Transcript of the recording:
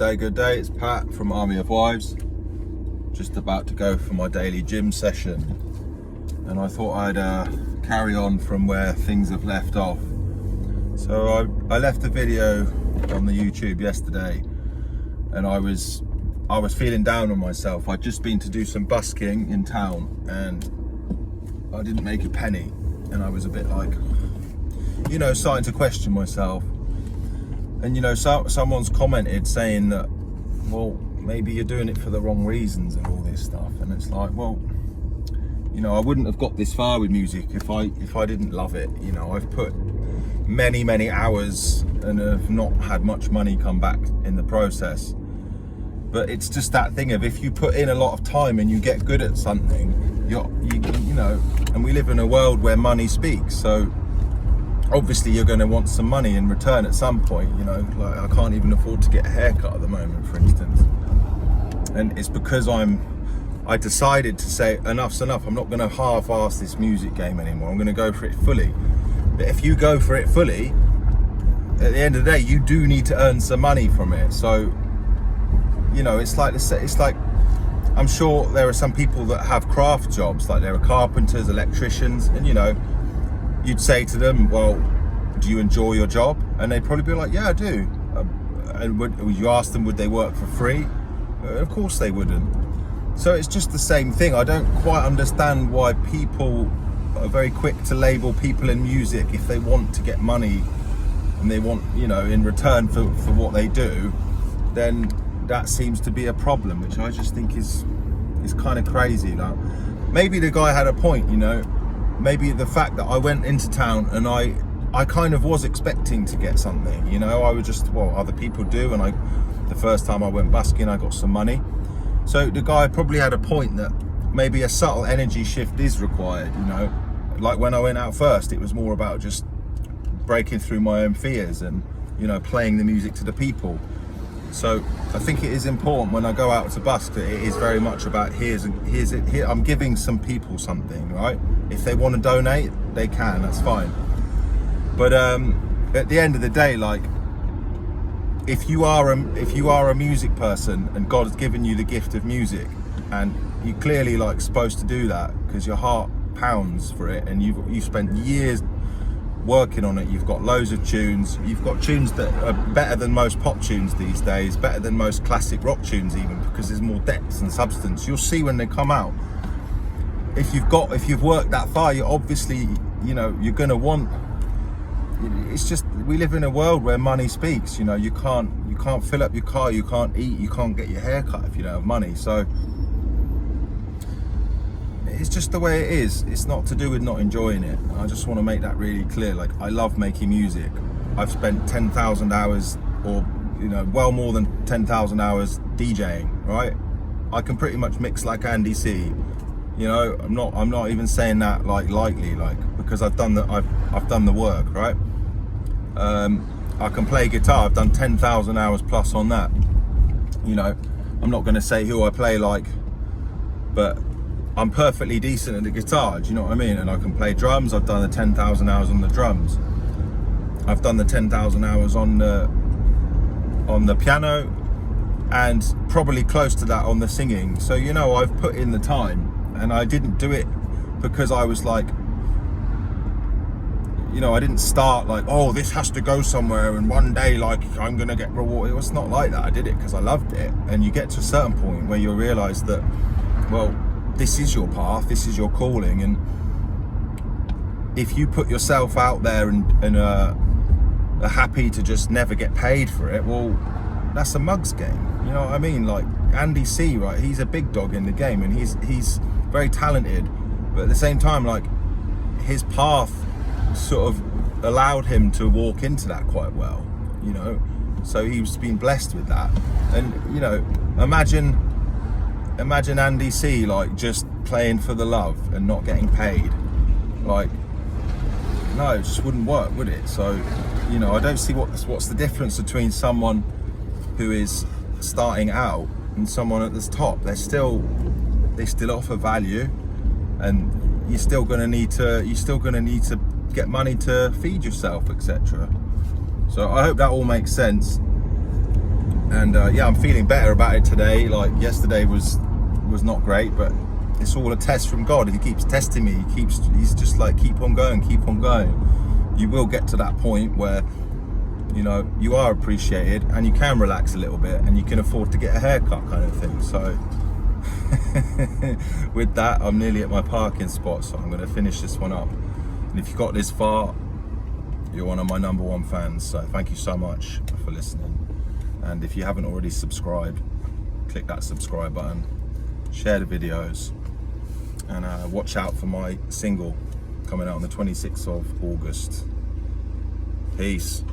Good day. It's Pat from Army of Wives. Just about to go for my daily gym session, and I thought I'd carry on from where things have left off. So I left a video on the YouTube yesterday, and I was feeling down on myself. I'd just been to do some busking in town, and I didn't make a penny, and I was a bit like, starting to question myself. And someone's commented saying that, well, maybe you're doing it for the wrong reasons and all this stuff. And it's like, well, I wouldn't have got this far with music if I didn't love it. I've put many hours and have not had much money come back in the process. But it's just that thing of, if you put in a lot of time and you get good at something, and we live in a world where money speaks. So obviously you're going to want some money in return at some point. Like, I can't even afford to get a haircut at the moment, for instance. And it's because I decided to say, enough's enough. I'm not going to half-ass this music game anymore. I'm going to go for it fully. But if you go for it fully, at the end of the day, you do need to earn some money from it. So, it's like, I'm sure there are some people that have craft jobs, like there are carpenters, electricians, and you'd say to them, well, do you enjoy your job? And they'd probably be like, yeah, I do. And would you ask them, would they work for free? Of course they wouldn't. So it's just the same thing. I don't quite understand why people are very quick to label people in music. If they want to get money and they want, in return for what they do, then that seems to be a problem, which I just think is kind of crazy. Like, maybe the guy had a point, maybe the fact that I went into town and I kind of was expecting to get something, I was just, well, other people do, and the first time I went busking, I got some money. So the guy probably had a point that maybe a subtle energy shift is required, like when I went out first, it was more about just breaking through my own fears and, playing the music to the people. So I think it is important when I go out to busk that it is very much about here. I'm giving some people something, right? If they want to donate, they can. That's fine. But at the end of the day, like, if you are a music person and God has given you the gift of music, and you're clearly supposed to do that because your heart pounds for it, and you've spent years working on it. You've got loads of tunes. You've got tunes that are better than most pop tunes these days, better than most classic rock tunes even, because there's more depth and substance. You'll see when they come out. If you've worked that far, you're obviously, you're gonna want. It's just, we live in a world where money speaks. You can't fill up your car, you can't eat, you can't get your hair cut if you don't have money. So it's just the way it is. It's not to do with not enjoying it. I just want to make that really clear. Like, I love making music. I've spent 10,000 hours, or well more than 10,000 hours DJing, right? I can pretty much mix like Andy C. I'm not even saying that lightly, because I've done the work, right? I can play guitar. I've done 10,000 hours plus on that. I'm not going to say who I play like, but I'm perfectly decent at the guitar, do you know what I mean? And I can play drums. I've done the 10,000 hours on the drums. I've done the 10,000 hours on the piano, and probably close to that on the singing. So, I've put in the time, and I didn't do it because I was like, I didn't start like, oh, this has to go somewhere and one day I'm gonna get rewarded. It was not like that. I did it because I loved it. And you get to a certain point where you realize that, well, this is your path, this is your calling, and if you put yourself out there and are happy to just never get paid for it, well, that's a mug's game. You know what I mean? Like Andy C, right? He's a big dog in the game, and he's very talented, but at the same time, his path sort of allowed him to walk into that quite well, so he's been blessed with that. And imagine Andy C just playing for the love and not getting paid. No, it just wouldn't work, would it? So I don't see what's the difference between someone who is starting out and someone at the top. They still offer value, and you're still going to need to get money to feed yourself, etc. So I hope that all makes sense. And yeah, I'm feeling better about it today. Like yesterday was not great, but it's all a test from God. He keeps testing me. He's just like, keep on going, keep on going. You will get to that point where, you know, you are appreciated and you can relax a little bit and you can afford to get a haircut, kind of thing. So with that, I'm nearly at my parking spot, so I'm going to finish this one up. And if you got this far, you're one of my #1 fans, so thank you so much for listening. And if you haven't already subscribed, click that subscribe button, share the videos, and watch out for my single coming out on the 26th of August. Peace.